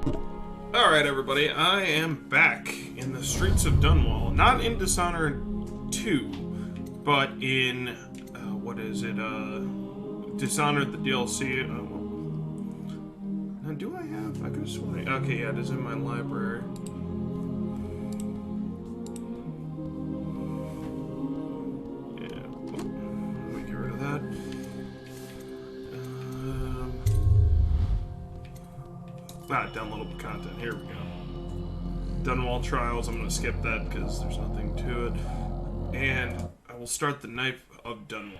Alright everybody, I am back in the streets of Dunwall. Not in Dishonored 2, but in, what is it, Dishonored the DLC. Now do I have, I could have sworn, okay, yeah, it is in my library. Yeah, let me get rid of that. Downloadable content. Here we go. Dunwall Trials. I'm going to skip that because there's nothing to it. And I will start the Knife of Dunwall.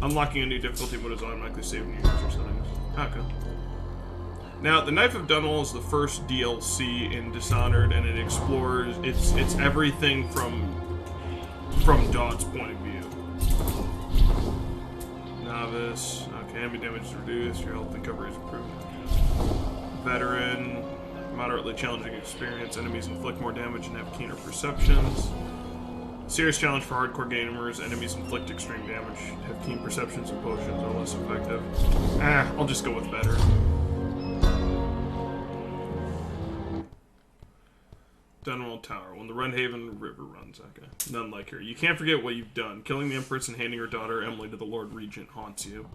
Unlocking a new difficulty mode is automatically saving your user settings. Okay. Now, the Knife of Dunwall is the first DLC in Dishonored, and it explores. It's everything from Daud's point of view. Novice. Okay, enemy damage is reduced. Your health and cover is improved. Veteran. Moderately challenging experience. Enemies inflict more damage and have keener perceptions. Serious challenge for hardcore gamers. Enemies inflict extreme damage, have keen perceptions, and potions are less effective. I'll just go with better. Dunwall Tower. When the Runhaven River runs. Okay. None like her. You can't forget what you've done. Killing the Empress and handing her daughter Emily to the Lord Regent haunts you.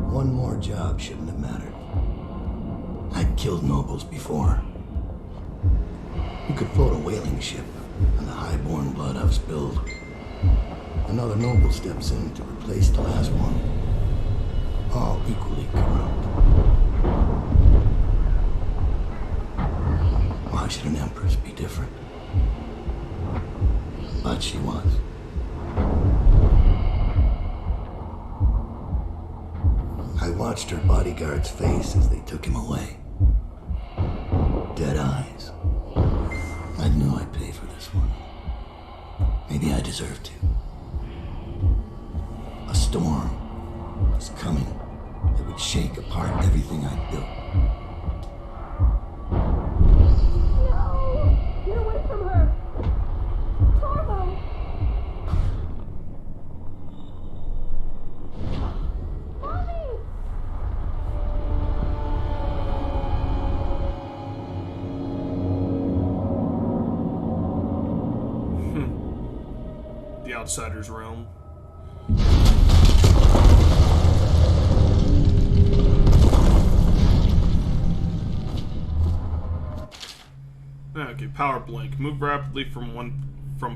One more job shouldn't have mattered. I'd killed nobles before. You could float a whaling ship, and the high-born blood I've spilled. Another noble steps in to replace the last one. All equally corrupt. Why should an empress be different? But she was. I watched her bodyguard's face as they took him away. Dead eyes. I knew I'd pay for this one. Maybe I deserved to. A storm was coming that would shake apart everything I'd built. No! Get away from her! Corvo! Mommy! The Outsider's Realm. Okay, Power Blink. Move rapidly from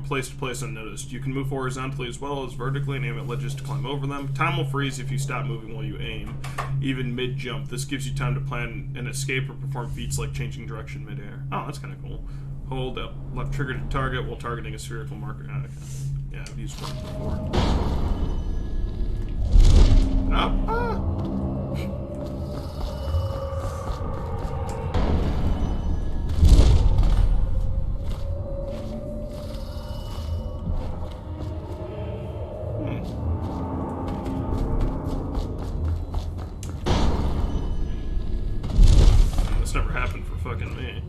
place to place unnoticed. You can move horizontally as well as vertically and aim at ledges to climb over them. Time will freeze if you stop moving while you aim, even mid-jump. This gives you time to plan an escape or perform feats like changing direction mid-air. Oh, that's kind of cool. Hold up left trigger to target while targeting a spherical marker. Oh, okay. Yeah, I've used one before. This never happened for fucking me.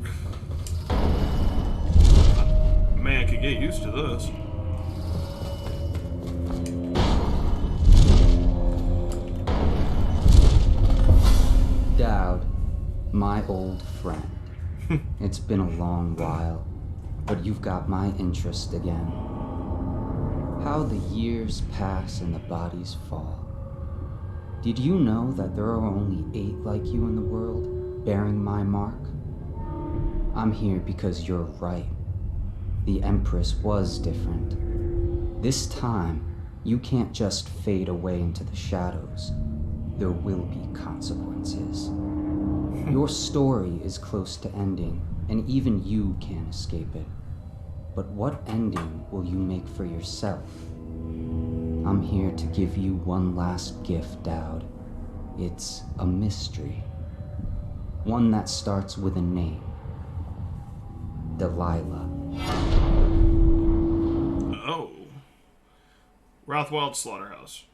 Man, I could get used to this. Daud, my old friend. It's been a long while, but you've got my interest again. How the years pass and the bodies fall. Did you know that there are only 8 like you in the world, bearing my mark? I'm here because you're right. The Empress was different. This time, you can't just fade away into the shadows. There will be consequences. Your story is close to ending, and even you can't escape it. But what ending will you make for yourself? I'm here to give you one last gift, Daud. It's a mystery. One that starts with a name. Delilah. Oh. Rothwild Slaughterhouse.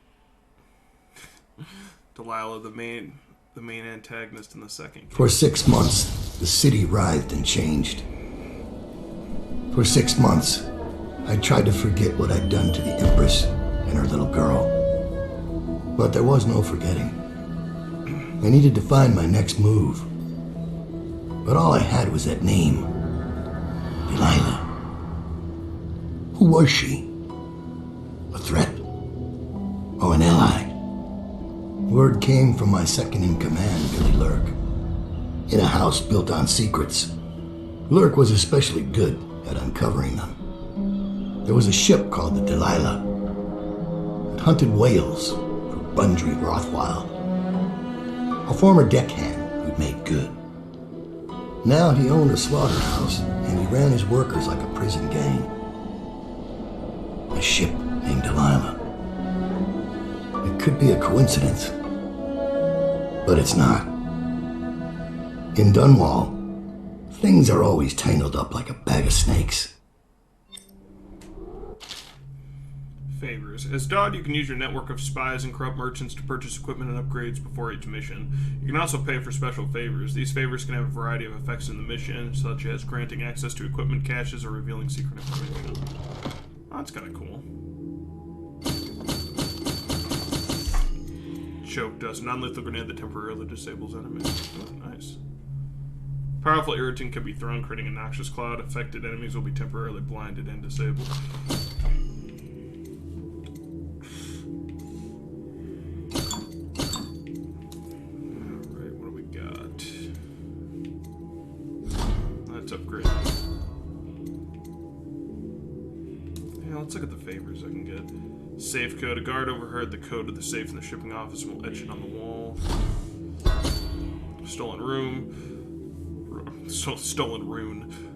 Delilah, the main antagonist in the second game. For 6 months, the city writhed and changed. For 6 months, I tried to forget what I'd done to the Empress and her little girl. But there was no forgetting. I needed to find my next move. But all I had was that name. Delilah. Who was she? A threat? Or an ally? Word came from my second-in-command, Billy Lurk. In a house built on secrets, Lurk was especially good at uncovering them. There was a ship called the Delilah. It hunted whales for Bundry Rothwild, a former deckhand who'd made good. Now he owned a slaughterhouse, and he ran his workers like a prison gang. A ship named Delilah. It could be a coincidence, but it's not. In Dunwall, things are always tangled up like a bag of snakes. Favors. As Daud, you can use your network of spies and corrupt merchants to purchase equipment and upgrades before each mission. You can also pay for special favors. These favors can have a variety of effects in the mission, such as granting access to equipment caches or revealing secret information. Oh, that's kind of cool. Choke dust. Non-lethal grenade that temporarily disables enemies. Oh, nice. Powerful irritant can be thrown, creating a noxious cloud. Affected enemies will be temporarily blinded and disabled. Alright, what do we got? Let's upgrade. Yeah, let's look at the favors I can get. Safe code. A guard overheard the code of the safe in the shipping office and will etch it on the wall. Stolen rune.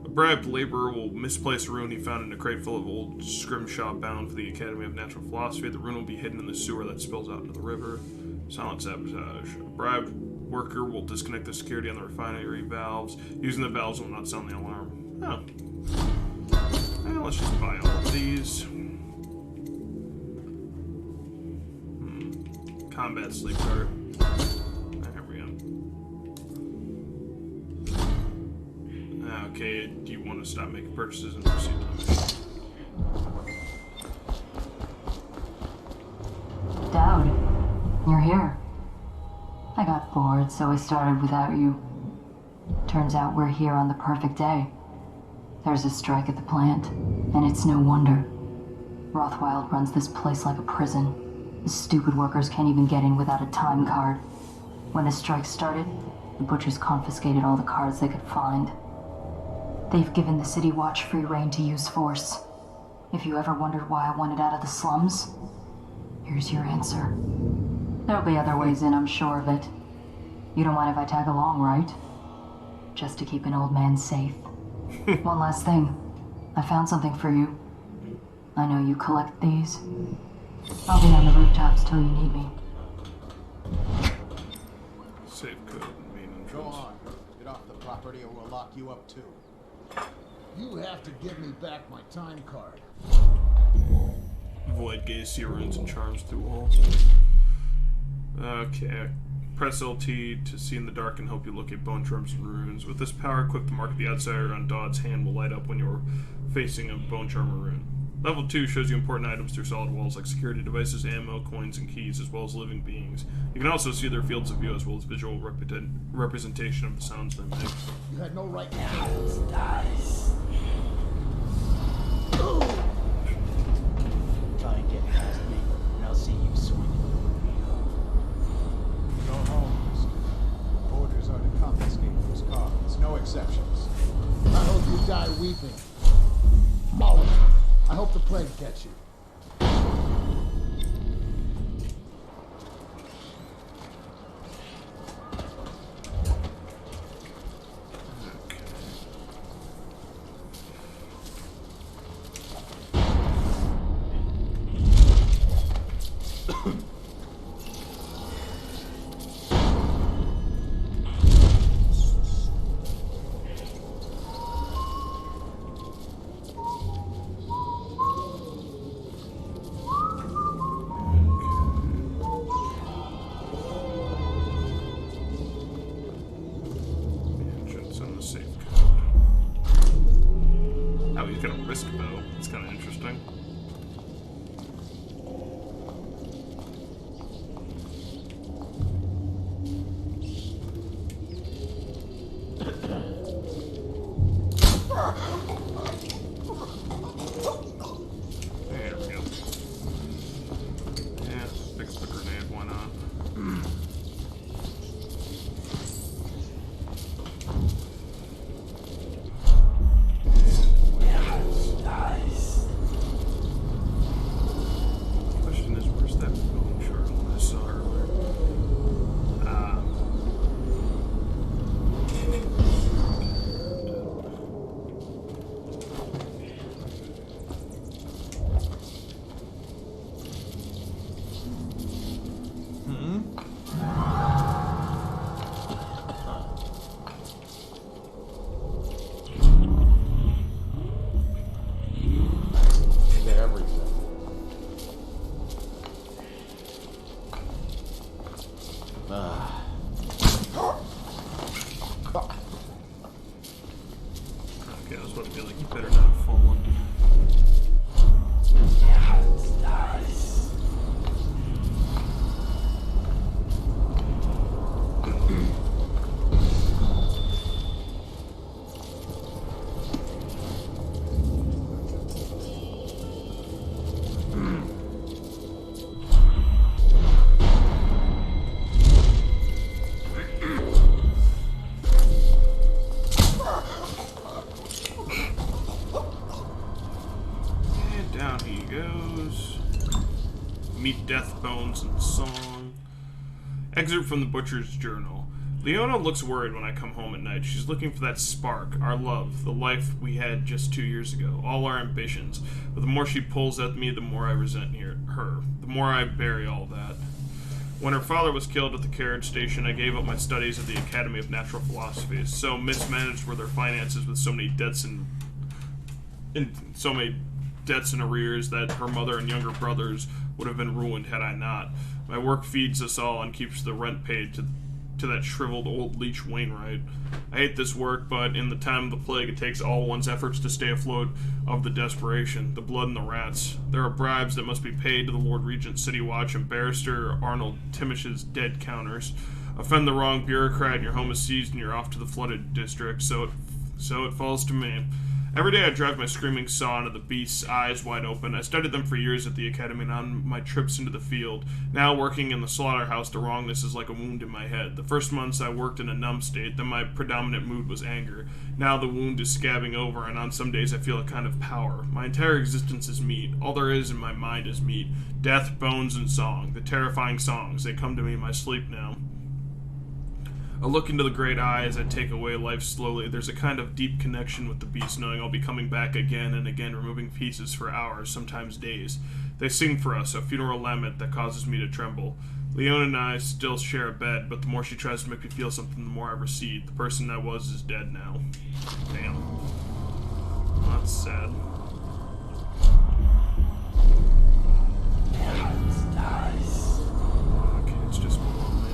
A bribed laborer will misplace a rune he found in a crate full of old scrimshaw bound for the Academy of Natural Philosophy. The rune will be hidden in the sewer that spills out into the river. Silent sabotage. A bribed worker will disconnect the security on the refinery valves. Using the valves will not sound the alarm. Oh. Well, let's just buy all of these. Combat sleep dart. There we go. Okay, do you want to stop making purchases and proceed to the mission? Daud, you're here. I got bored, so I started without you. Turns out we're here on the perfect day. There's a strike at the plant, and it's no wonder. Rothwild runs this place like a prison. The stupid workers can't even get in without a time card. When the strike started, the butchers confiscated all the cards they could find. They've given the City Watch free rein to use force. If you ever wondered why I wanted out of the slums, here's your answer. There'll be other ways in, I'm sure of it. You don't mind if I tag along, right? Just to keep an old man safe. One last thing. I found something for you. I know you collect these. I'll be on the rooftops till you need me. Safe code. Main entrance. Go on. Get off the property or we'll lock you up too. You have to give me back my time card. Void gaze, see runes and charms through walls. Okay. Press LT to see in the dark and help you locate bone charms and runes. With this power equipped, the mark of the outsider on Daud's hand will light up when you're facing a bone charm or rune. Level 2 shows you important items through solid walls like security devices, ammo, coins, and keys, as well as living beings. You can also see their fields of view as well as visual representation of the sounds they make. You had no right to Try and get past me, and I'll see you swing. go home. Orders are to confiscate those cards. No exceptions. I hope you die weeping. Molly, I hope the plague gets you. bones and song. Excerpt from the Butcher's Journal. Leona looks worried when I come home at night. She's looking for that spark, our love, the life we had just 2 years ago, all our ambitions. But the more she pulls at me, the more I resent her. The more I bury all that. When her father was killed at the carriage station, I gave up my studies at the Academy of Natural Philosophy. So mismanaged were their finances with so many debts and arrears that her mother and younger brothers would have been ruined had I not. My work feeds us all and keeps the rent paid to that shriveled old leech Wainwright. I hate this work, but in the time of the plague, it takes all one's efforts to stay afloat of the desperation, the blood and the rats. There are bribes that must be paid to the Lord Regent, City Watch, and Barrister Arnold Timish's dead counters. Offend the wrong bureaucrat, and your home is seized, and you're off to the flooded district. So it falls to me. Every day I drive my screaming saw into the beast's eyes wide open. I studied them for years at the academy and on my trips into the field. Now working in the slaughterhouse, the wrongness is like a wound in my head. The first months I worked in a numb state, then my predominant mood was anger. Now the wound is scabbing over, and on some days I feel a kind of power. My entire existence is meat. All there is in my mind is meat. Death, bones, and song. The terrifying songs. They come to me in my sleep now. I look into the great eye as I take away life slowly. There's a kind of deep connection with the beast, knowing I'll be coming back again and again, removing pieces for hours, sometimes days. They sing for us, a funeral lament that causes me to tremble. Leona and I still share a bed, but the more she tries to make me feel something, the more I recede. The person I was is dead now. Damn. Well, that's sad. Okay, it's just below me.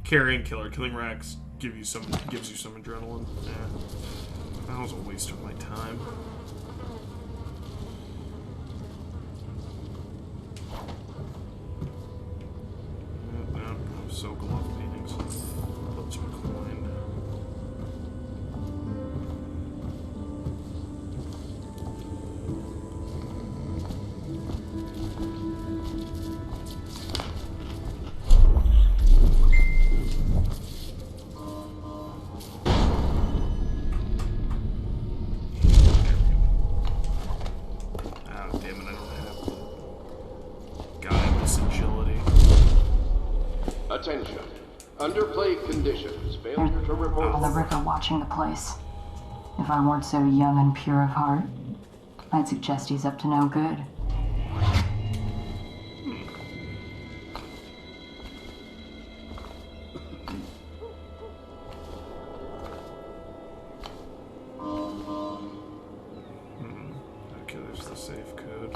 Carrying killer. Killing racks gives you some adrenaline. Yeah. That was a waste of my time. I'm so glove paintings. Put some coin. Attention. Under plague conditions, failure to report... On the river watching the place. If I weren't so young and pure of heart, I'd suggest he's up to no good. Okay, there's the safe code.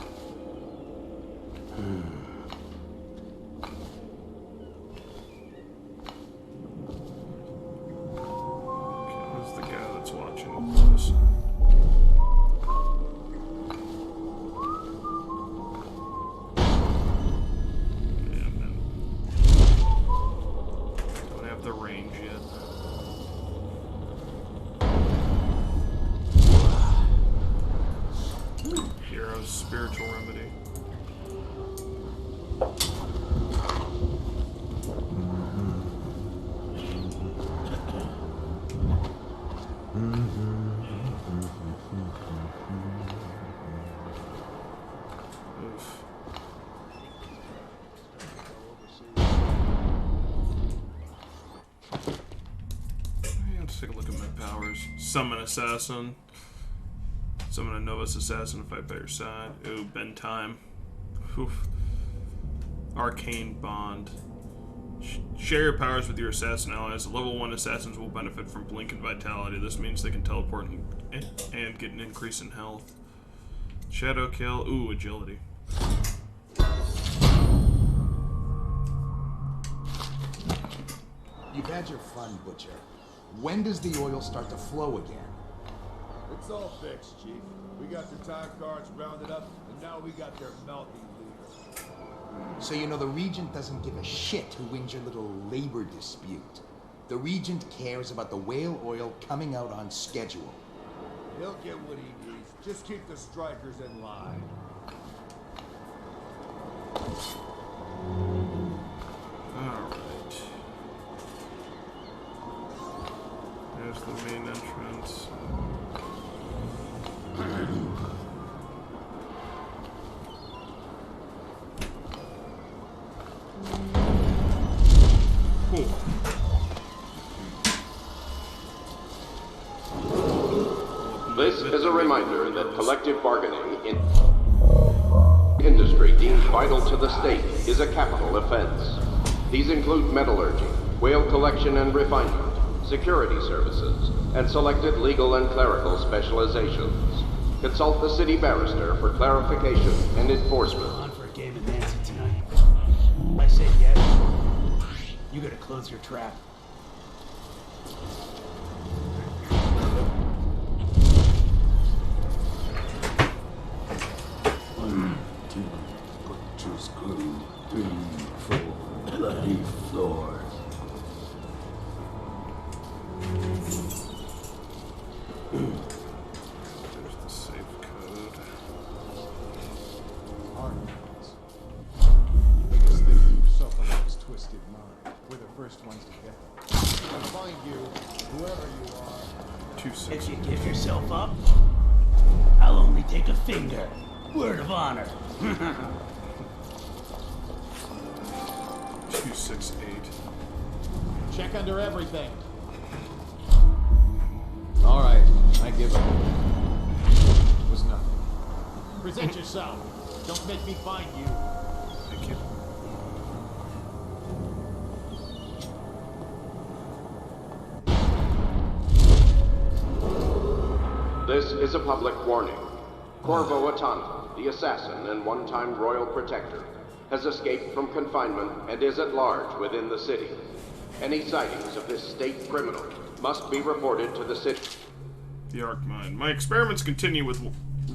Spiritual remedy. Oof. Let's take a look at my powers. Summon Assassin. Summon a Novus Assassin to fight by your side. Ooh, bend time. Oof. Arcane Bond. Share your powers with your assassin allies. Level 1 assassins will benefit from blink and vitality. This means they can teleport and get an increase in health. Shadow kill. Ooh, agility. You've had your fun, Butcher. When does the oil start to flow again? It's all fixed, Chief. We got the time cards rounded up, and now we got their mouthy leader. So you know the Regent doesn't give a shit who wins your little labor dispute. The Regent cares about the whale oil coming out on schedule. He'll get what he needs. Just keep the strikers in line. Alright. There's the main entrance. Cool. This is a reminder that collective bargaining in industry deemed vital to the state is a capital offense. These include metallurgy, whale collection and refinement, security services, and selected legal and clerical specializations. Consult the city barrister for clarification and enforcement. On for a game of Nancy tonight. I say yes. You gotta close your trap. One, two, butcher's crew, 3, 4, bloody floors. There's the safe code. Archives. Biggest thing you self-elect's twisted mind. We're the first ones to get them. I'll find you, whoever you are. 2-6. If you give yourself up, I'll only take a finger. Word of honor. 268. Check under everything. All right, I give up. It was nothing. Present yourself. Don't make me find you. Thank you. This is a public warning. Corvo, the assassin and one-time royal protector, has escaped from confinement and is at large within the city. Any sightings of this state criminal must be reported to the city. The Arc Mine. My experiments continue with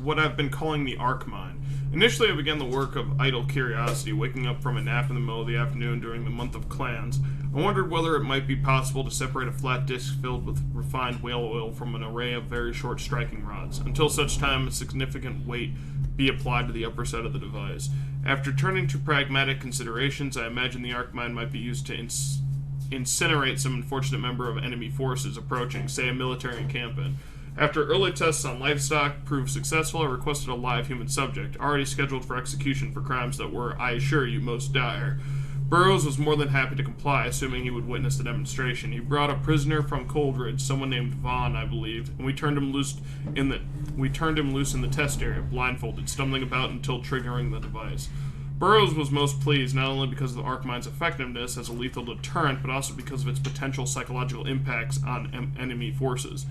what I've been calling the Arc Mine. Initially, I began the work of idle curiosity, waking up from a nap in the middle of the afternoon during the month of clans. I wondered whether it might be possible to separate a flat disc filled with refined whale oil from an array of very short striking rods, until such time a significant weight be applied to the upper side of the device. After turning to pragmatic considerations, I imagined the Arc Mine might be used to incinerate some unfortunate member of enemy forces approaching, say a military encampment. After early tests on livestock proved successful, I requested a live human subject, already scheduled for execution for crimes that were, I assure you, most dire. Burroughs was more than happy to comply, assuming he would witness the demonstration. He brought a prisoner from Coldridge, someone named Vaughn, I believe, and we turned him loose in the test area, blindfolded, stumbling about until triggering the device. Burroughs was most pleased, not only because of the Arc Mine's effectiveness as a lethal deterrent, but also because of its potential psychological impacts on enemy forces.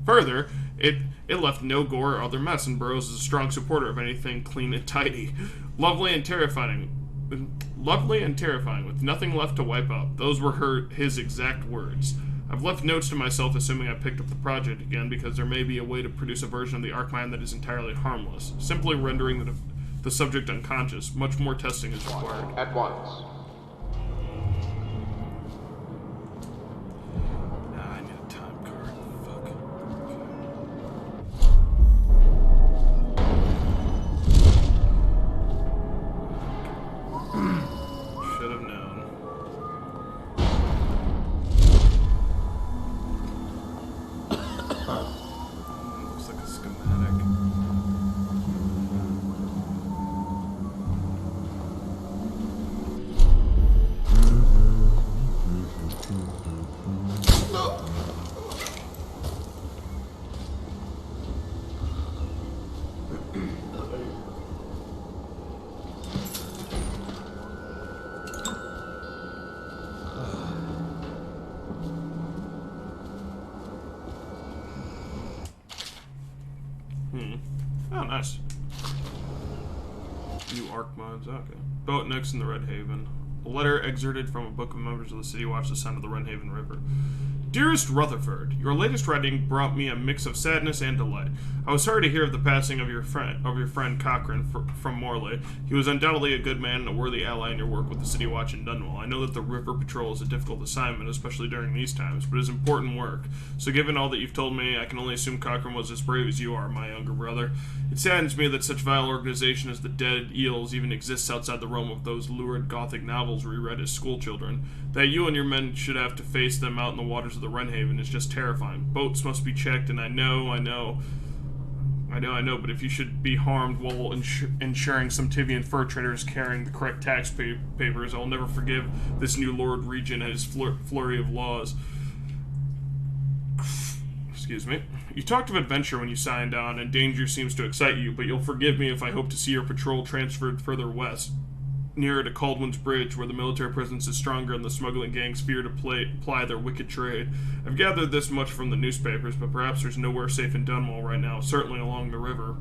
Further, it left no gore or other mess, and Burroughs is a strong supporter of anything clean and tidy. Lovely and terrifying, with nothing left to wipe out. Those were his exact words. I've left notes to myself assuming I picked up the project again, because there may be a way to produce a version of the Arc Mine that is entirely harmless, simply rendering the subject unconscious. Much more testing is required. At once. I need a time card. Fuck. Should have known. Looks like a schematic. Oh, nice. New arc mods. Okay. Boat next in the Red Haven. A letter excerpted from a book of members of the City Watch the sound of the Red Haven River. Dearest Rutherford, your latest writing brought me a mix of sadness and delight. I was sorry to hear of the passing of your friend Cochrane from Morley. He was undoubtedly a good man and a worthy ally in your work with the City Watch in Dunwall. I know that the river patrol is a difficult assignment, especially during these times, but it is important work. So given all that you've told me, I can only assume Cochrane was as brave as you are, my younger brother. It saddens me that such vile organization as the Dead Eels even exists outside the realm of those lurid Gothic novels we read as schoolchildren. That you and your men should have to face them out in the waters of the Wrenhaven is just terrifying. Boats must be checked, and I know, but if you should be harmed while ensuring some Tivian fur trader is carrying the correct tax papers, I'll never forgive this new Lord Regent and his flurry of laws. Excuse me. You talked of adventure when you signed on, and danger seems to excite you, but you'll forgive me if I hope to see your patrol transferred further west, nearer to Caldwin's Bridge, where the military presence is stronger and the smuggling gangs fear to ply their wicked trade. I've gathered this much from the newspapers, but perhaps there's nowhere safe in Dunwall right now, certainly along the river.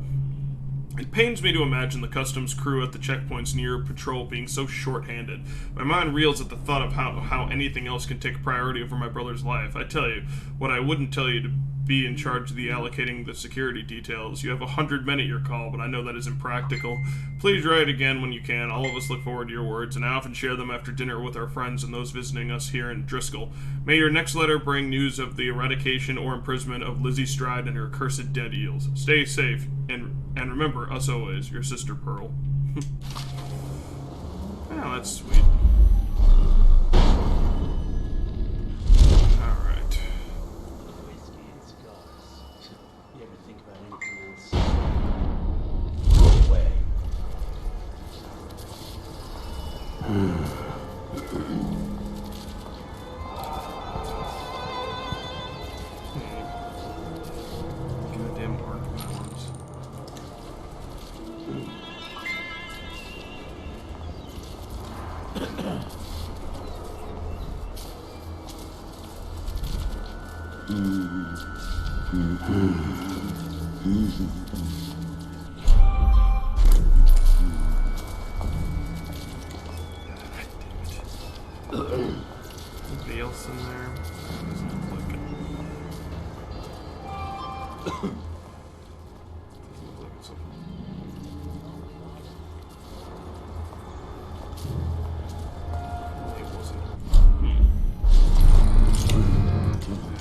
It pains me to imagine the customs crew at the checkpoints near patrol being so short-handed. My mind reels at the thought of how anything else can take priority over my brother's life. I tell you, what I wouldn't tell you to be in charge of the allocating the security details. You have 100 men at your call, but I know that is impractical. Please write again when you can. All of us look forward to your words, and I often share them after dinner with our friends and those visiting us here in Driscoll. May your next letter bring news of the eradication or imprisonment of Lizzie Stride and her accursed dead eels. Stay safe, and remember, us always, your sister Pearl. Oh, that's sweet. Goddamn arc mounds. Anybody else in there? Doesn't look like it. Doesn't look like it's open. It wasn't.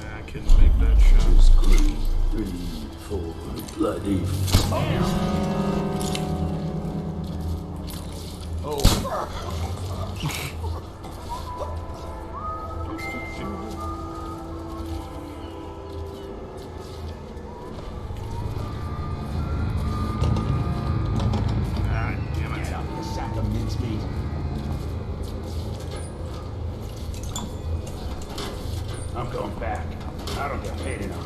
Yeah, I couldn't make that shot. 3, 4, bloody. I'm going back. I don't get paid enough.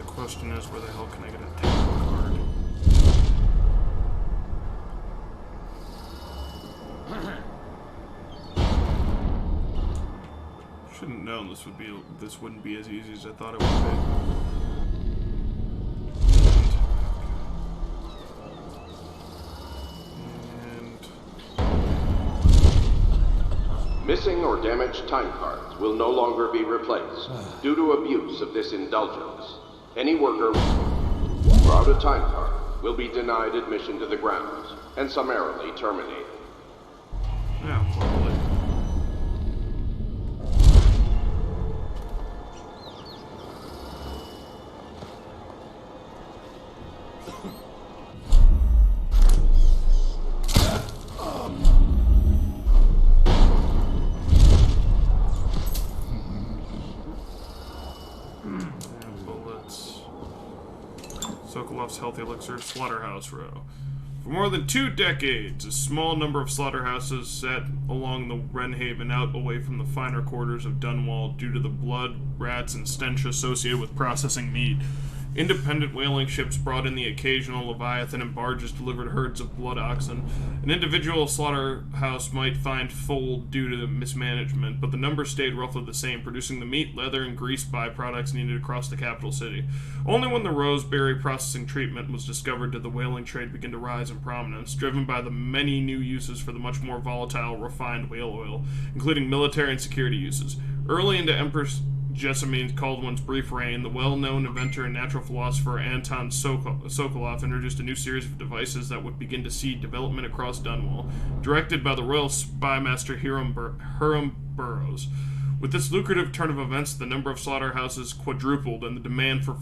Question is, where the hell can I get a table card? Shouldn't known this wouldn't be as easy as I thought it would be. Missing or damaged time cards will no longer be replaced due to abuse of this indulgence. Any worker without a time card will be denied admission to the grounds and summarily terminated. Yeah, probably. Sokolov's Healthy Elixir, Slaughterhouse Row. For more than 2 decades, a small number of slaughterhouses sat along the Wrenhaven out away from the finer quarters of Dunwall due to the blood, rats, and stench associated with processing meat. Independent whaling ships brought in the occasional leviathan and barges delivered herds of blood oxen. An individual slaughterhouse might find full due to mismanagement, but the number stayed roughly the same, producing the meat, leather, and grease byproducts needed across the capital city. Only when the roseberry processing treatment was discovered did the whaling trade begin to rise in prominence, driven by the many new uses for the much more volatile, refined whale oil, including military and security uses. Early into Empress Jessamine Caldwell's brief reign, the well-known inventor and natural philosopher Anton Sokolov introduced a new series of devices that would begin to see development across Dunwall, directed by the royal spymaster Hiram Burroughs. With this lucrative turn of events, the number of slaughterhouses quadrupled, and the demand for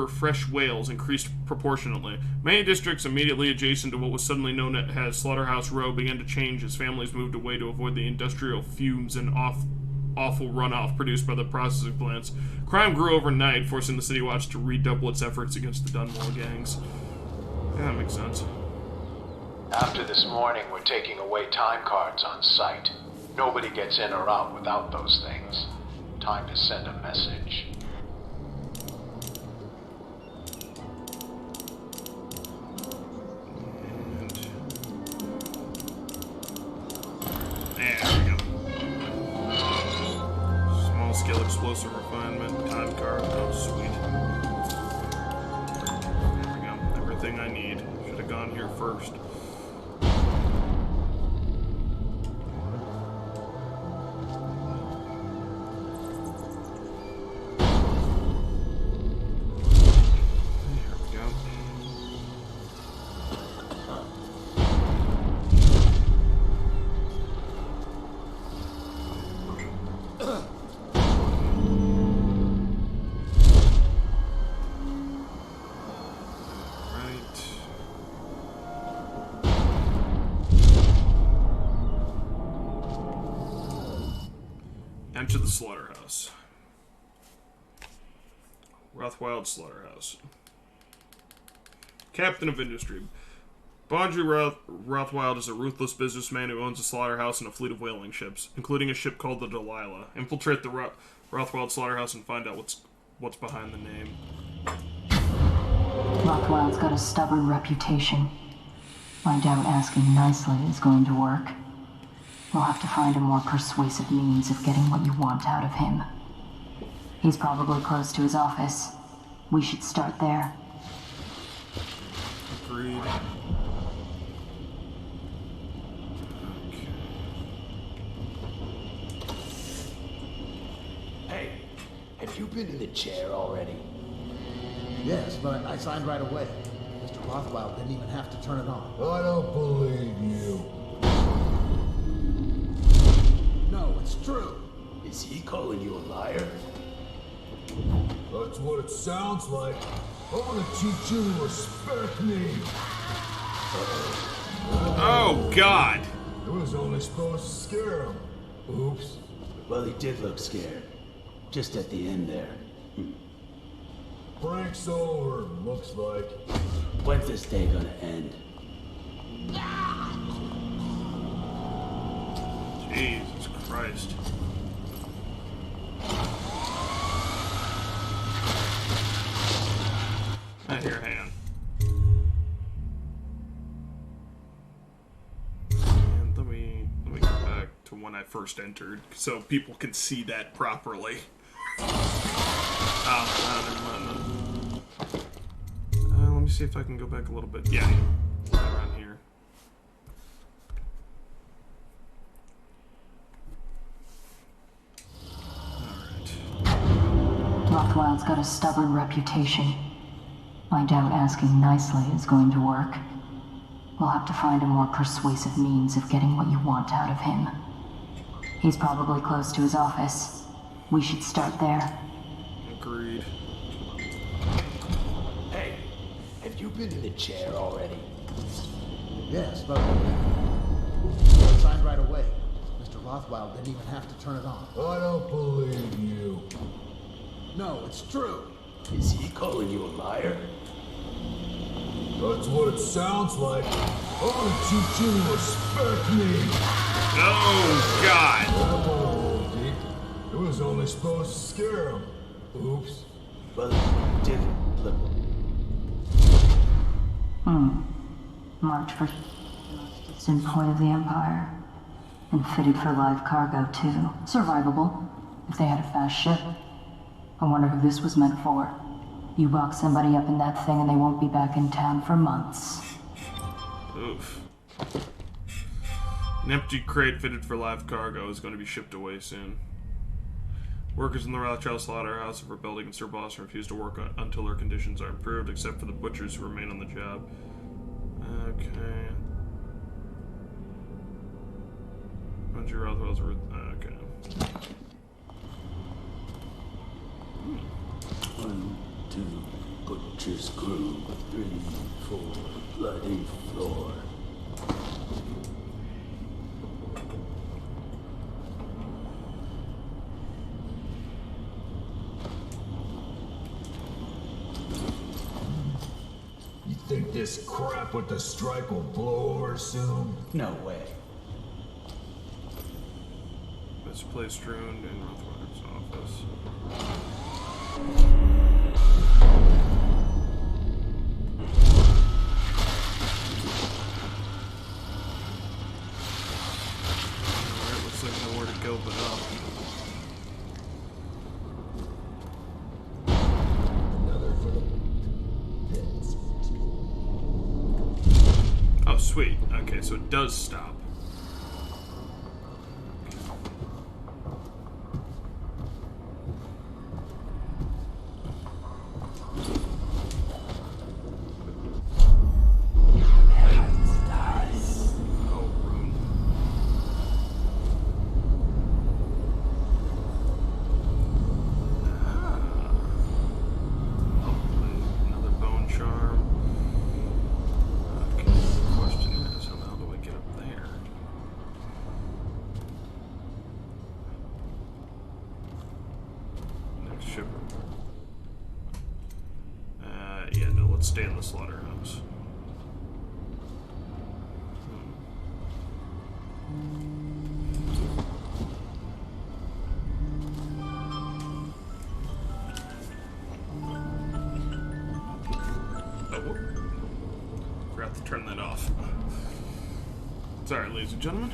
fresh whales increased proportionately. Many districts immediately adjacent to what was suddenly known as Slaughterhouse Row began to change as families moved away to avoid the industrial fumes and awful runoff produced by the processing plants. Crime grew overnight, forcing the City Watch to redouble its efforts against the Dunwall gangs. Yeah, that makes sense. After this morning, we're taking away time cards on site. Nobody gets in or out without those things. Time to send a message. Small-scale explosive refinement, time card. Oh, sweet. There we go. Everything I need. Should have gone here first. Enter the slaughterhouse. Rothwild Slaughterhouse. Captain of Industry. Bondry Rothwild is a ruthless businessman who owns a slaughterhouse and a fleet of whaling ships, including a ship called the Delilah. Infiltrate the Rothwild Slaughterhouse and find out what's behind the name. Rothwild's got a stubborn reputation. I doubt asking nicely is going to work. We'll have to find a more persuasive means of getting what you want out of him. He's probably close to his office. We should start there. Agreed. Hey, have you been in the chair already? Yes, but I signed right away. Mr. Rothwild didn't even have to turn it on. I don't believe you. No, it's true. Is he calling you a liar? That's what it sounds like. I want to teach you to respect me. Oh, God! It was only supposed to scare him. Oops. Well, he did look scared. Just at the end there. Prank's over, looks like. When's this day gonna end? Jesus Christ. Here, hang on. And let me go back to when I first entered, so people can see that properly. Let me see if I can go back a little bit. Yeah, around here. Rothwild's got a stubborn reputation. I doubt asking nicely is going to work. We'll have to find a more persuasive means of getting what you want out of him. He's probably close to his office. We should start there. Agreed. Hey, have you been in the chair already? Yes, but I signed right away. Mr. Rothwild didn't even have to turn it on. I don't believe you. No, it's true. Is he calling you a liar? That's what it sounds like. Why don't you respect me? Oh, God. Oh, Deke. It was only supposed to scare him. Oops. Well, different. Marked for the most distant point of the Empire. And fitted for live cargo, too. Survivable, if they had a fast ship. I wonder who this was meant for. You box somebody up in that thing and they won't be back in town for months. Oof. An empty crate fitted for live cargo is going to be shipped away soon. Workers in the Rothschild slaughterhouse are rebuilding and Sir Boss refuse to work until their conditions are improved, except for the butchers who remain on the job. Okay. Bunch of Rothwell's okay. 1, 2, butcher's crew. 3, 4, bloody floor. You think this crap with the strike will blow over soon? No way. Misplaced strewn in Rothwell's office. Alright, looks like nowhere to go but up. Another for the pits. Oh, sweet. Okay, so it does stop. Stay in the slaughterhouse. Oh, forgot to turn that off. Sorry, ladies and gentlemen.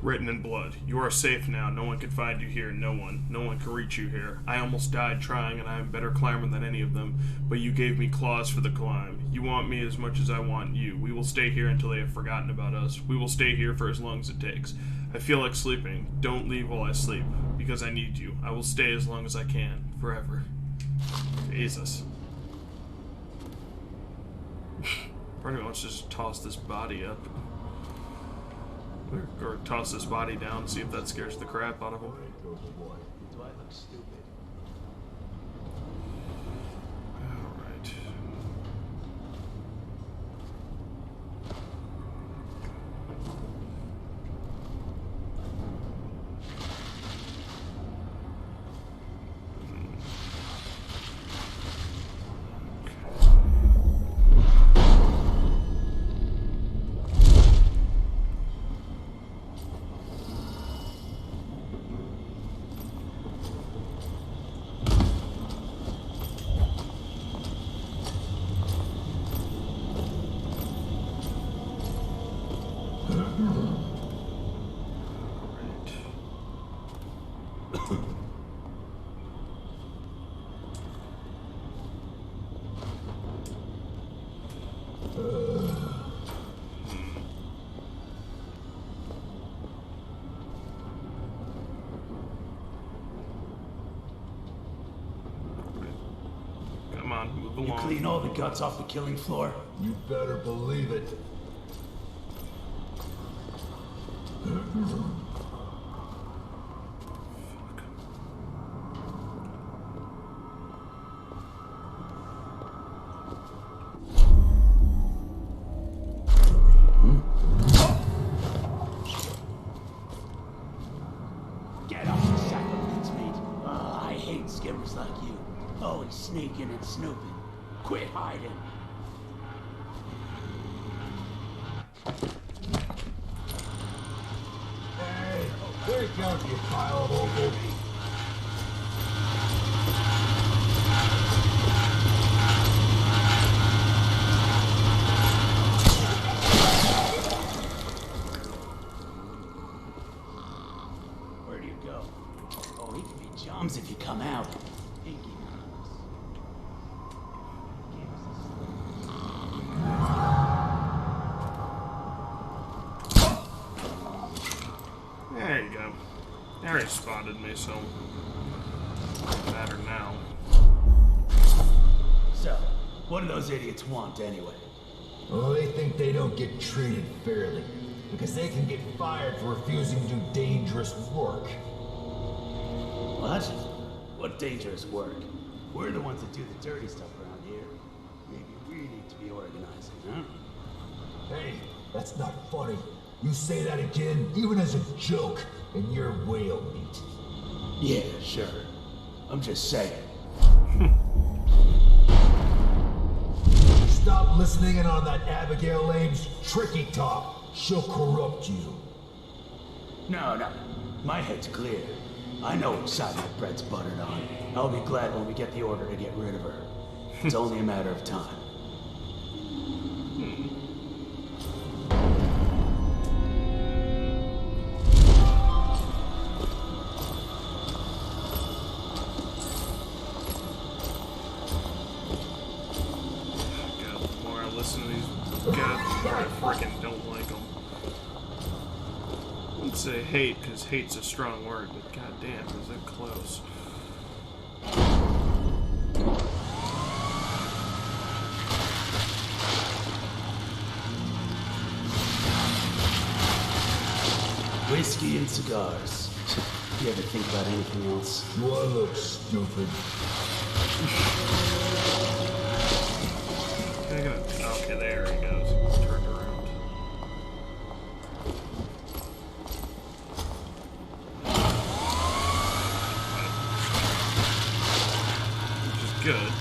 Written in blood. You are safe now. No one can find you here. No one can reach you here. I almost died trying, and I am a better climber than any of them, but you gave me claws for the climb. You want me as much as I want you. We will stay here until they have forgotten about us. We will stay here for as long as it takes. I feel like sleeping. Don't leave while I sleep, because I need you. I will stay as long as I can. Forever. Jesus. Part of me wants to just toss this body up. Or toss this body down and see if that scares the crap out of him. Do I look stupid? Alright. You belong. clean all the guts off the killing floor? You better believe it. Get off the sack of mincemeat. Oh, I hate skimmers like you. Always sneaking and snooping. Quit hiding. Hey, wake up, you pile of opal. Where do you go? Oh, he can be chums if you come out. Pinky promise. There you go. They already spotted me, so doesn't matter now. So, what do those idiots want anyway? Oh, they think they don't get treated fairly. Because they can get fired for refusing to do dangerous work. What? What dangerous work? We're the ones that do the dirty stuff around here. Maybe we need to be organizing, huh? Hey, that's not funny. You say that again, even as a joke, and you're whale meat. Yeah, sure. I'm just saying. Stop listening in on that Abigail Ames tricky talk. She'll corrupt you. No. My head's clear. I know which side my bread's buttered on. I'll be glad when we get the order to get rid of her. It's only a matter of time. God, the more I listen to these guys, the more I freaking don't like them. I wouldn't say hate, because hate's a strong word, but goddamn, is it close. Whiskey and cigars. You ever think about anything else? Do I look stupid? Okay, there he goes. Turned around. Which is good.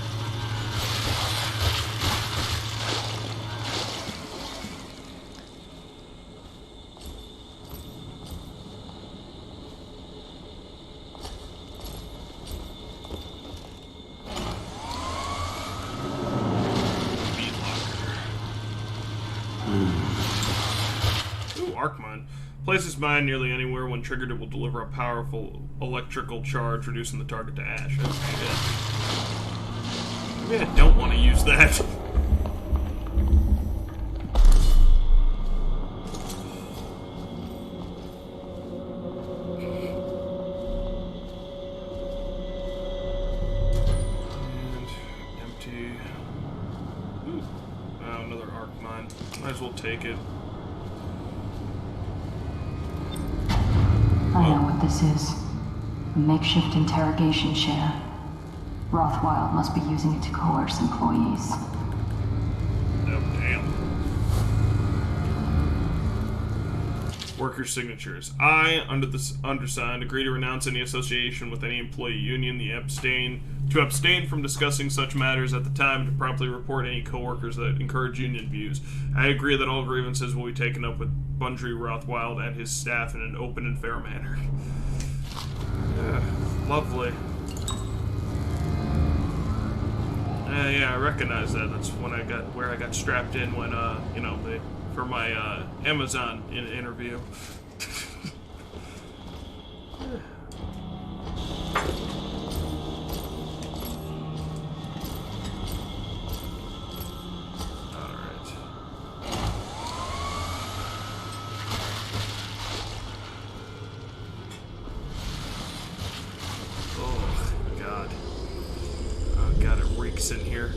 Arc Mine. Places mine nearly anywhere. When triggered, it will deliver a powerful electrical charge, reducing the target to ash. Okay, maybe I don't want to use that. And empty. Ooh. Oh, another Arc Mine. Might as well take it. I know what this is. A makeshift interrogation chair. Rothwild must be using it to coerce employees. Oh, damn. Worker signatures. I, under the undersigned, agree to renounce any association with any employee union, to abstain from discussing such matters at the time, and to promptly report any co-workers that encourage union views. I agree that all grievances will be taken up with Bundry Rothwild and his staff in an open and fair manner. Lovely. Yeah, I recognize that. That's when where I got strapped in when, for my Amazon interview. In here.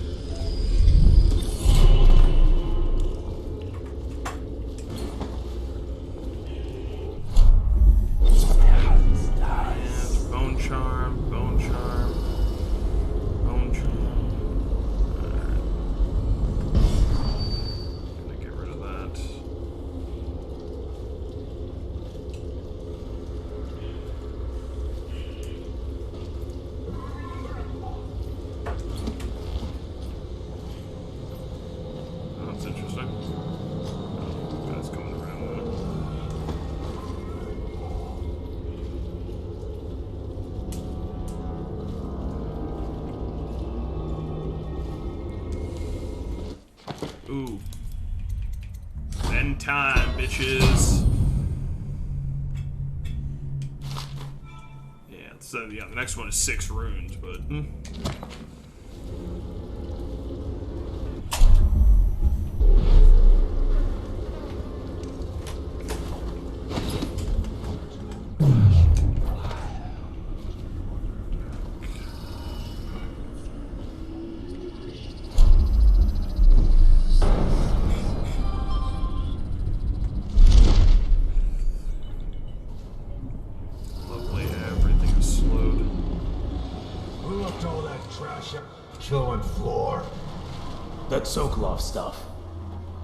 Ooh. End time, bitches. Yeah, so yeah, the next one is 6 runes, but lovely, everything is slowed. Who left all that trash up the killing floor? That Sokolov stuff.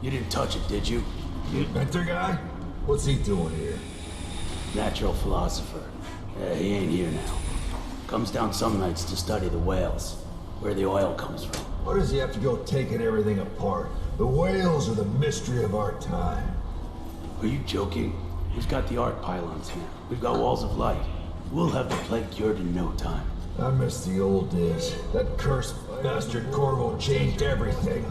You didn't touch it, did you? The inventor guy? What's he doing here? Natural philosopher. He ain't here now. Comes down some nights to study the whales, where the oil comes from. Why does he have to go taking everything apart? The whales are the mystery of our time. Are you joking? We've got the arc pylons now. We've got walls of light. We'll have the plague cured in no time. I miss the old days. That cursed bastard Corvo changed everything.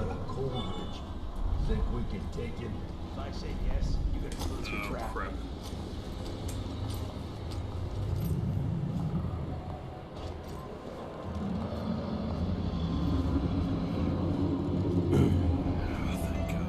Think we can take it? If I say yes, you gotta close your trap. Crap. Thank God.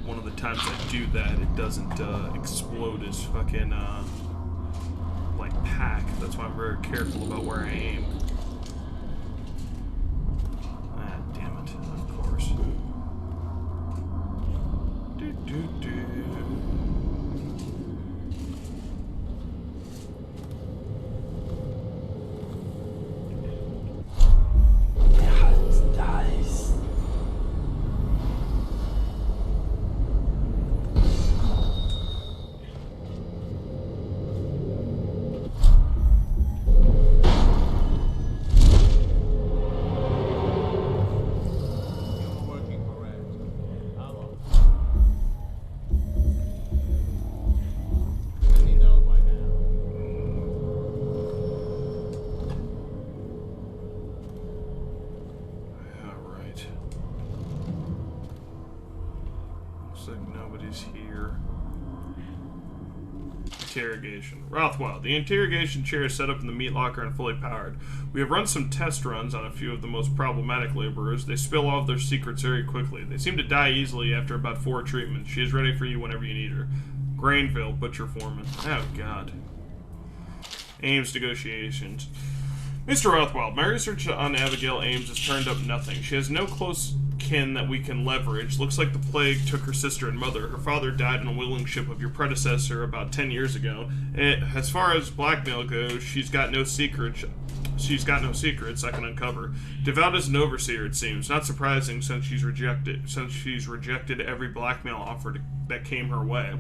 One of the times I do that, it doesn't explode as fucking like pack. That's why I'm very careful about where I aim. Ah, damn it! Of course. Interrogation. Rothwell. The interrogation chair is set up in the meat locker and fully powered. We have run some test runs on a few of the most problematic laborers. They spill all of their secrets very quickly. They seem to die easily after about 4 treatments. She is ready for you whenever you need her. Grainville, butcher foreman. Oh, God. Ames negotiations. Mr. Rothwell, my research on Abigail Ames has turned up nothing. She has no close kin that we can leverage. Looks like the plague took her sister and mother. Her father died in a whaling ship of your predecessor about 10 years ago. As far as blackmail goes, she's got no secrets I can uncover. Devout as an overseer, it seems. Not surprising since she's rejected every blackmail offer that came her way.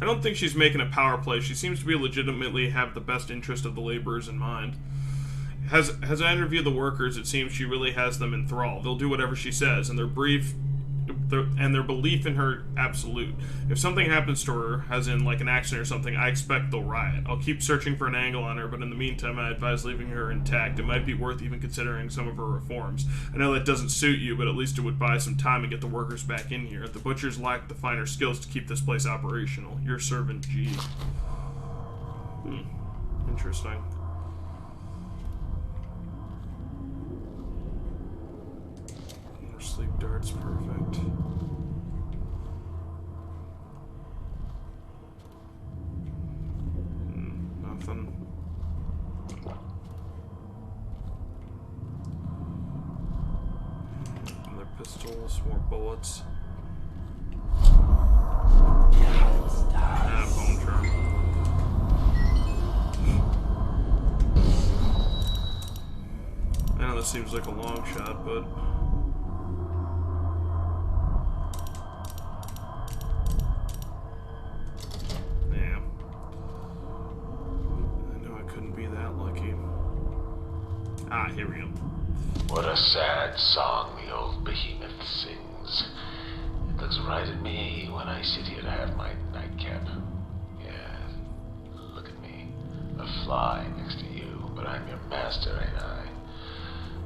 I don't think she's making a power play. She seems to be legitimately have the best interest of the laborers in mind. As I interview the workers, it seems she really has them in thrall. They'll do whatever she says, and their belief in her absolute. If something happens to her, as in like an accident or something, I expect they'll riot. I'll keep searching for an angle on her, but in the meantime, I advise leaving her intact. It might be worth even considering some of her reforms. I know that doesn't suit you, but at least it would buy some time and get the workers back in here. The butchers lack the finer skills to keep this place operational. Your servant, G. Interesting. Sleep dart's perfect. Nothing. Another pistols, more bullets. Bone charm. I know that seems like a long shot, but... Yeah. I know I couldn't be that lucky. Ah, here we go. What a sad song the old behemoth sings. It looks right at me when I sit here to have my nightcap. Yeah, look at me. A fly next to you, but I'm your master, ain't I?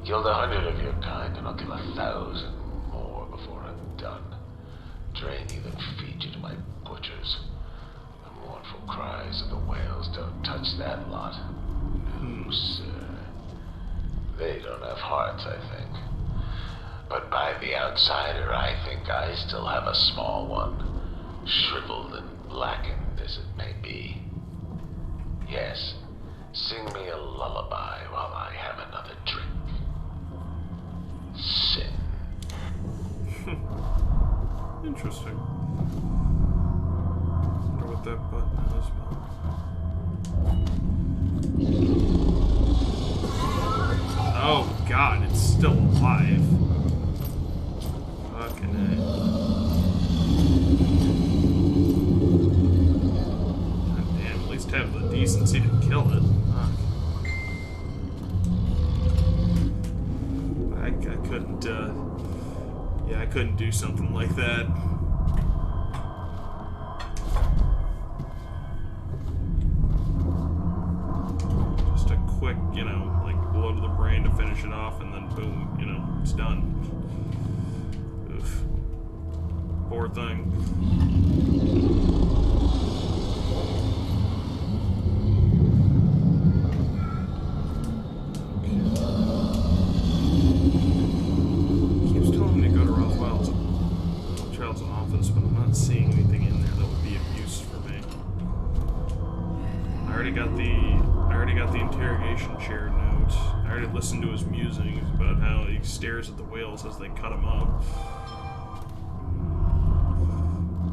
Killed 100 of your kind, and I'll kill 1,000 more before I'm done. Drain you, then feed you to my butchers. The mournful cries of the whales don't touch that lot. No, sir. They don't have hearts, I think. But by the outsider, I think I still have a small one. Shriveled and blackened as it may be. Yes, sing me a lullaby while I have another drink. Sin. Interesting. Wonder what that button is. Oh god, it's still alive. Fucking A. God damn, at least have the decency to kill it. Fuck. I couldn't, yeah, I couldn't do something like that. Just a quick, you know, like blow to the brain to finish it off, and then boom, you know, it's done. Oof. Poor thing. Keeps telling me to go to Rothschild's office, but I'm not seeing anything in there that would be of use for me. I already got the interrogation chair note. I already listened to his musings about how he stares at the whales as they cut him up.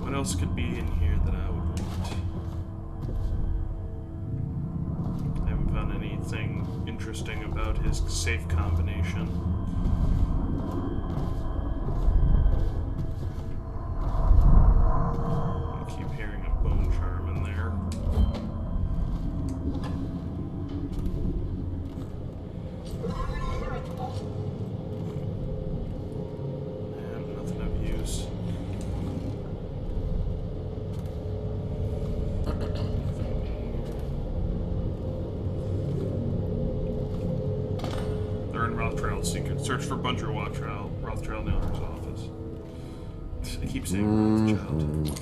What else could be in here that I would want? I haven't found anything interesting about his safe combination. I keep hearing a bone charm in there. Nothing of use. They're in Rothschild's secret. Search for Buncher Rothschild Naylor's office. I keep saying Rothschild.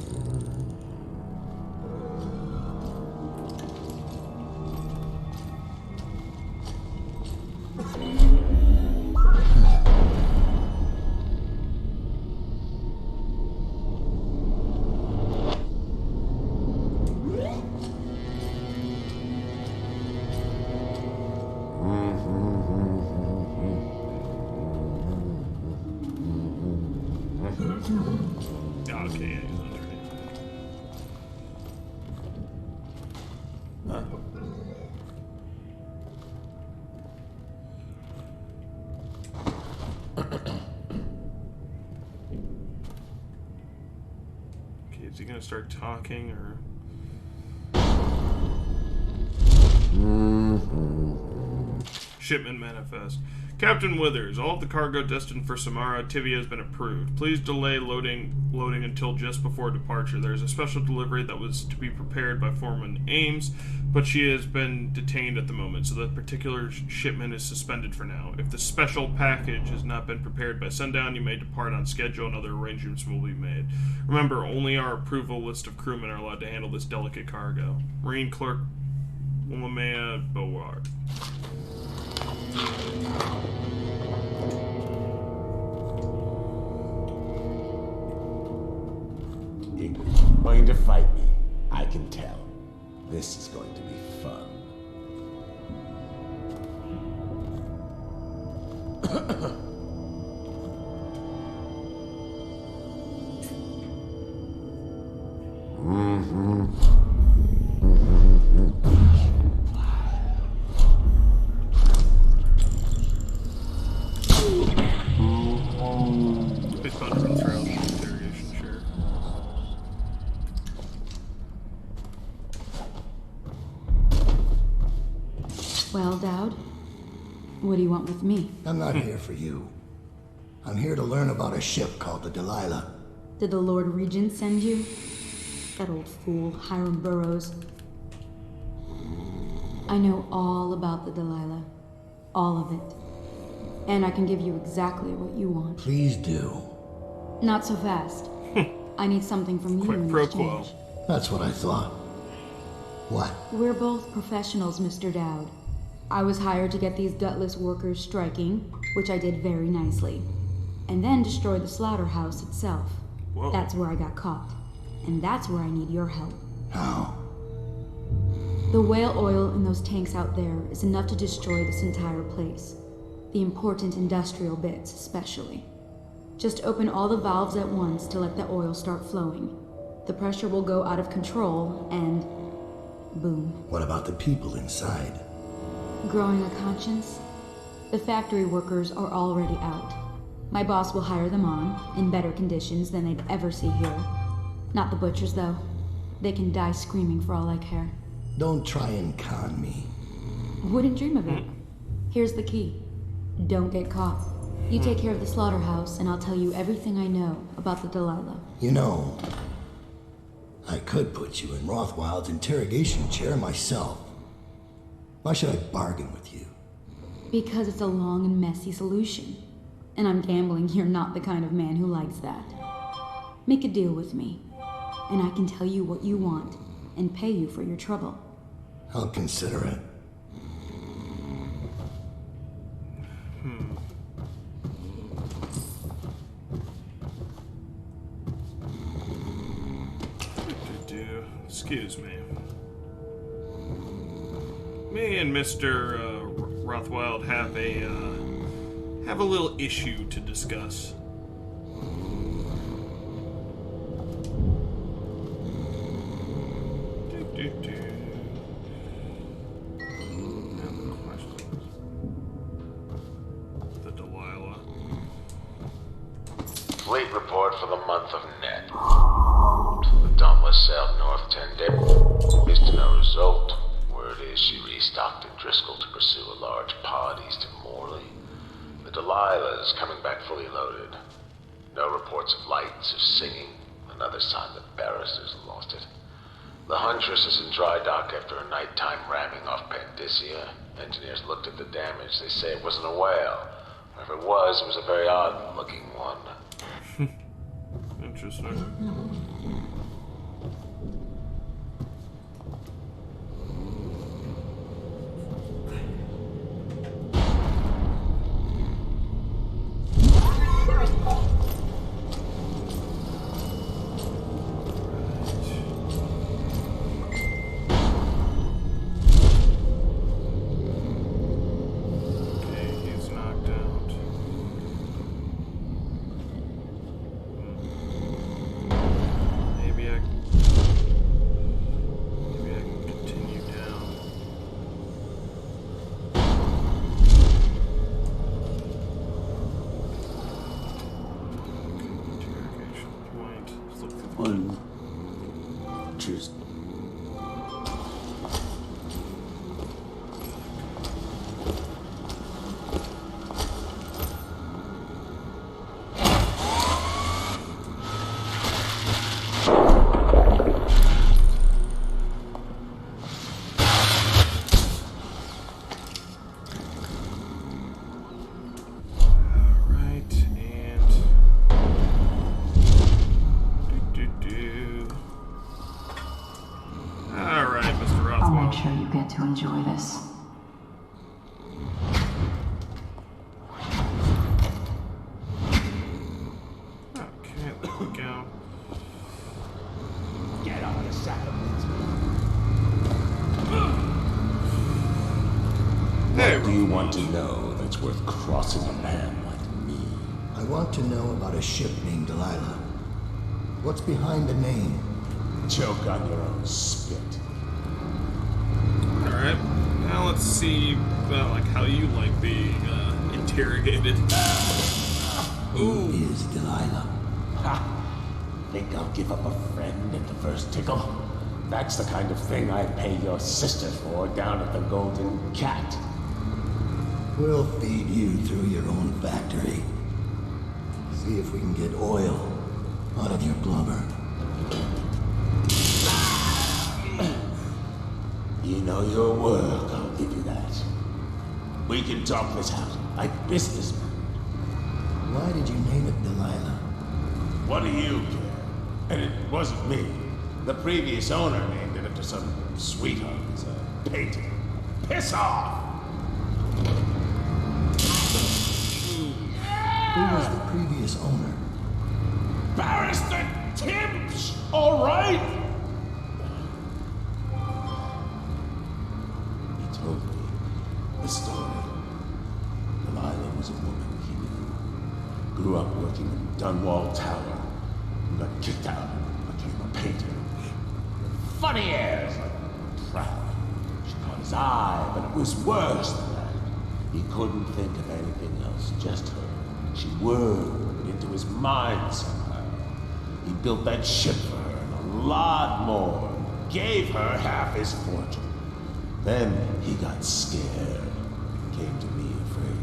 Okay, yeah, he's underneath. Okay, is he gonna start talking or? Shipment manifest. Captain Withers, all of the cargo destined for Samara Tivia has been approved. Please delay loading until just before departure. There is a special delivery that was to be prepared by Foreman Ames, but she has been detained at the moment, so that particular shipment is suspended for now. If the special package has not been prepared by sundown, you may depart on schedule and other arrangements will be made. Remember, only our approval list of crewmen are allowed to handle this delicate cargo. Marine Clerk Willamea Boward. You're going to fight me, I can tell. This is going to be fun. Well, Daud, what do you want with me? I'm not here for you. I'm here to learn about a ship called the Delilah. Did the Lord Regent send you? That old fool, Hiram Burrows. I know all about the Delilah. All of it. And I can give you exactly what you want. Please do. Not so fast. I need something from you Quick in pro quo. exchange. That's what I thought. What? We're both professionals, Mr. Daud. I was hired to get these gutless workers striking, which I did very nicely. And then destroy the slaughterhouse itself. Whoa. That's where I got caught. And that's where I need your help. How? The whale oil in those tanks out there is enough to destroy this entire place. The important industrial bits, especially. Just open all the valves at once to let the oil start flowing. The pressure will go out of control, and boom. What about the people inside? Growing a conscience? The factory workers are already out. My boss will hire them on, in better conditions than they'd ever see here. Not the butchers, though. They can die screaming for all I care. Don't try and con me. Wouldn't dream of it. Here's the key. Don't get caught. You take care of the slaughterhouse, and I'll tell you everything I know about the Delilah. You know, I could put you in Rothwild's interrogation chair myself. Why should I bargain with you? Because it's a long and messy solution. And I'm gambling you're not the kind of man who likes that. Make a deal with me, and I can tell you what you want, and pay you for your trouble. I'll consider it. Excuse me. Me and Mr. Rothwild have a little issue to discuss. The Delilah. Fleet report for the month of Net. The Dunwall sailed north 10 days. Missed no result. Word is she restocked in Driscoll to pursue a large pod east of Morley. The Delilah is coming back fully loaded. No reports of lights or singing. Another sign that Barrister's lost it. The Huntress is in dry dock after a nighttime ramming off Pandysia. Engineers looked at the damage. They say it wasn't a whale. Or if it was a very odd-looking one. Interesting. To enjoy this. Okay, there we go. Get on the saddle. What do you want to know that's worth crossing a man like me? I want to know about a ship named Delilah. What's behind the name? Choke on your own spit. Alright, now let's see like how you like being interrogated. Who is Delilah? Ha! Think I'll give up a friend at the first tickle? That's the kind of thing I'd pay your sister for down at the Golden Cat. We'll feed you through your own factory. See if we can get oil out of your blubber. You know your work, I'll give you that. We can talk this out, like businessmen. Why did you name it Delilah? What do you care? And it wasn't me. The previous owner named it after some sweetheart as a painting. Piss off! Who was the previous owner? Barrister Tibbs! All right! He told me the story. Delilah was a woman he knew. Grew up working in Dunwall Tower. And got kicked out and became a painter. Funny airs, like proud. She caught his eye, but it was worse than that. He couldn't think of anything else, just her. She wormed into his mind somehow. He built that ship for her and a lot more. Gave her half his fortune. Then he got scared. Came to me afraid.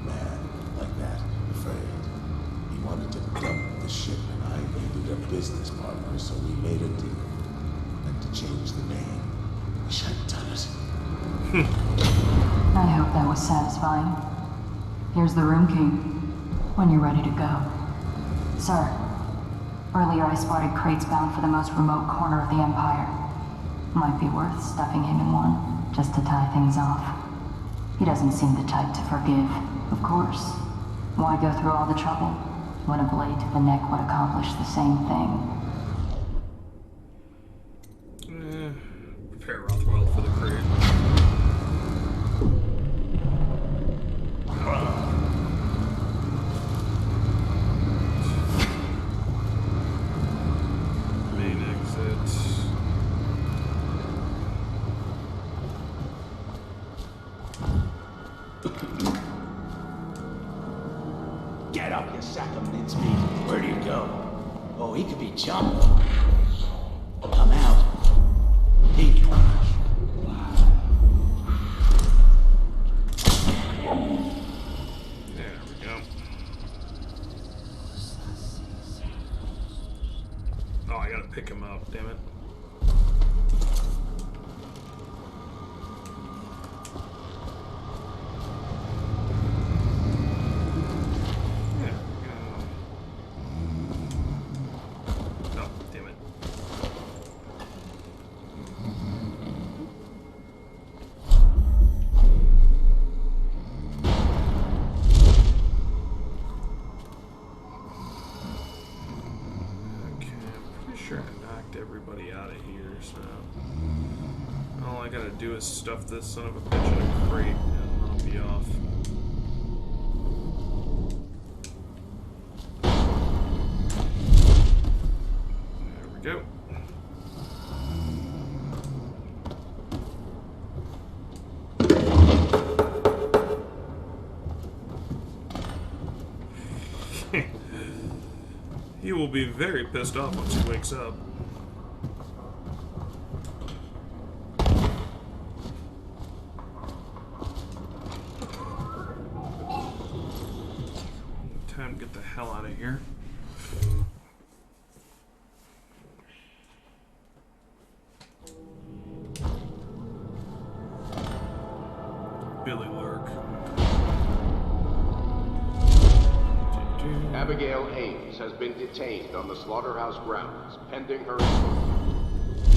Mad like that, afraid. He wanted to dump the ship and I needed a business partner, so we made a deal. And to change the name. Wish I'd done it. I hope that was satisfying. Here's the room key. When you're ready to go. Sir, earlier I spotted crates bound for the most remote corner of the Empire. Might be worth stuffing him in one, just to tie things off. He doesn't seem the type to forgive, of course. Why go through all the trouble when a blade to the neck would accomplish the same thing? Prepare Rothwell for the crate. Main exit. Get up, you sack of mincemeat. Where do you go? Oh, he could be jumped. Come out. He... There we go. Oh, I gotta pick him up, damn it. Everybody out of here, so all I gotta do is stuff this son of a bitch in a crate and I'll be off. There we go. He will be very pissed off once he wakes up. Time to get the hell out of here. Billy Lurk. Abigail Ames has been detained on the slaughterhouse grounds, pending her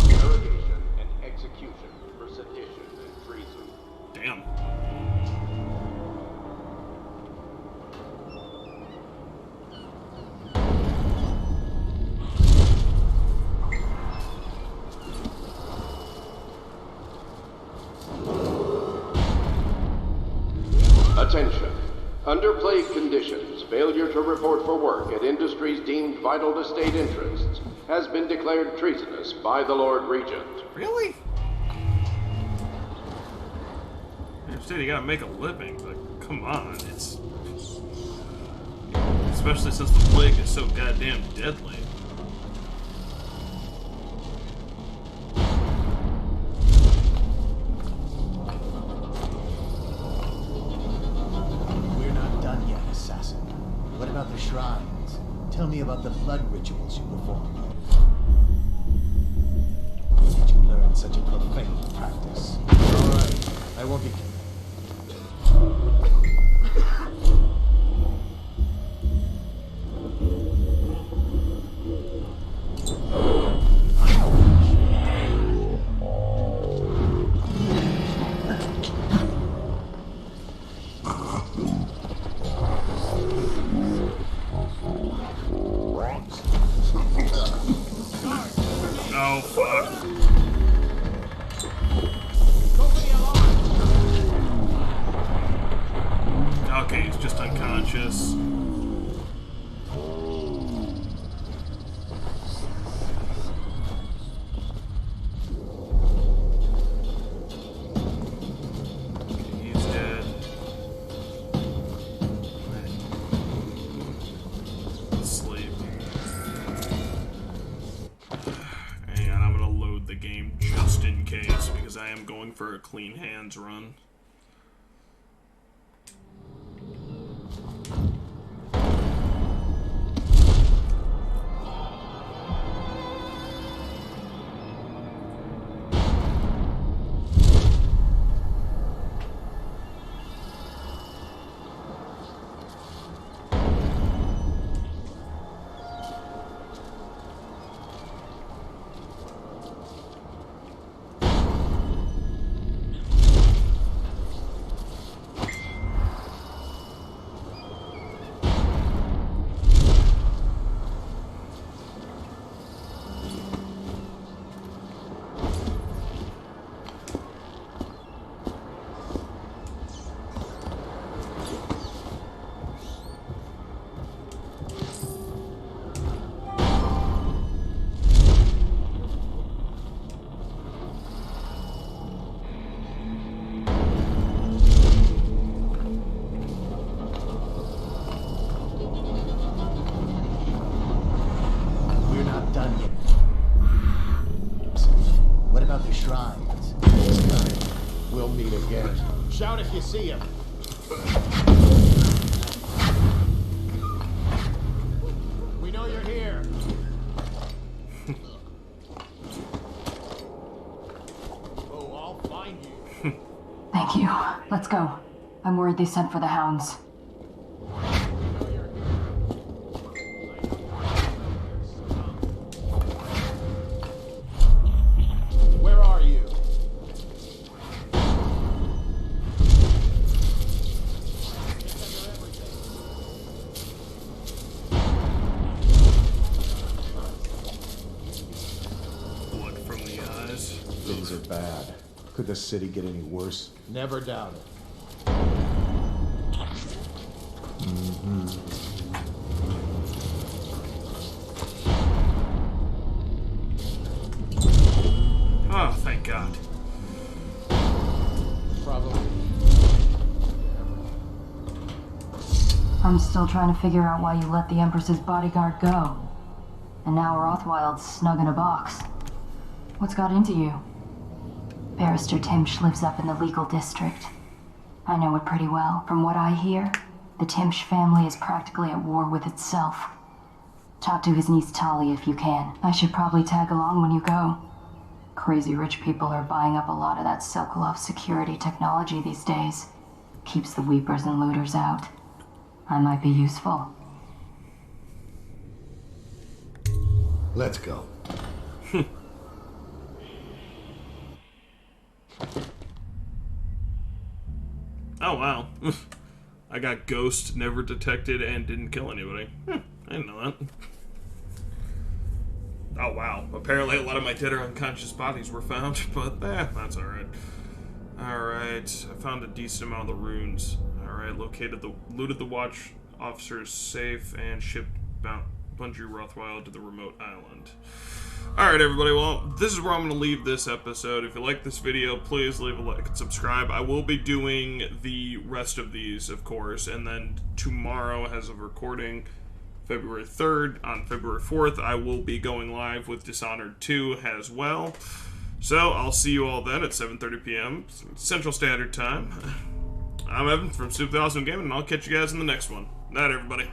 interrogation and execution for sedition and treason. Damn. Attention. Under plague conditions, failure to report for work at industries deemed vital to state interests has been declared treasonous by the Lord Regent. Really? I understand you gotta make a living, but come on, it's... Especially since the plague is so goddamn deadly. rituals you perform. Where did you learn such a profane practice? Alright, I won't be... Oh, fuck. Okay, he's just unconscious. Okay, he's dead. Sleep. Hang on, I'm gonna load the game just in case, because I am going for a clean hands run. Shout if you see him. We know you're here. Oh, I'll find you. Thank you. Let's go. I'm worried they sent for the hounds. Where are you? Things are bad. Could the city get any worse? Never doubt it. Oh, thank God. Probably. I'm still trying to figure out why you let the Empress's bodyguard go. And now Rothwild's snug in a box. What's got into you? Barrister Timsh lives up in the legal district. I know it pretty well. From what I hear, the Timsh family is practically at war with itself. Talk to his niece Tali if you can. I should probably tag along when you go. Crazy rich people are buying up a lot of that Sokolov security technology these days. Keeps the weepers and looters out. I might be useful. Let's go. Oh, wow. I got ghost, never detected, and didn't kill anybody. I didn't know that. Oh, wow. Apparently a lot of my dead or unconscious bodies were found, but that's alright. Alright, I found a decent amount of the runes. Alright, looted the watch officer's safe, and shipped Bungie Rothwild to the remote island. Alright everybody, well, this is where I'm going to leave this episode. If you like this video, please leave a like and subscribe. I will be doing the rest of these, of course, and then tomorrow, as of recording, February 3rd, on February 4th, I will be going live with Dishonored 2 as well. So, I'll see you all then at 7:30 p.m. Central Standard Time. I'm Evan from Super Awesome Gaming, and I'll catch you guys in the next one. Night, everybody.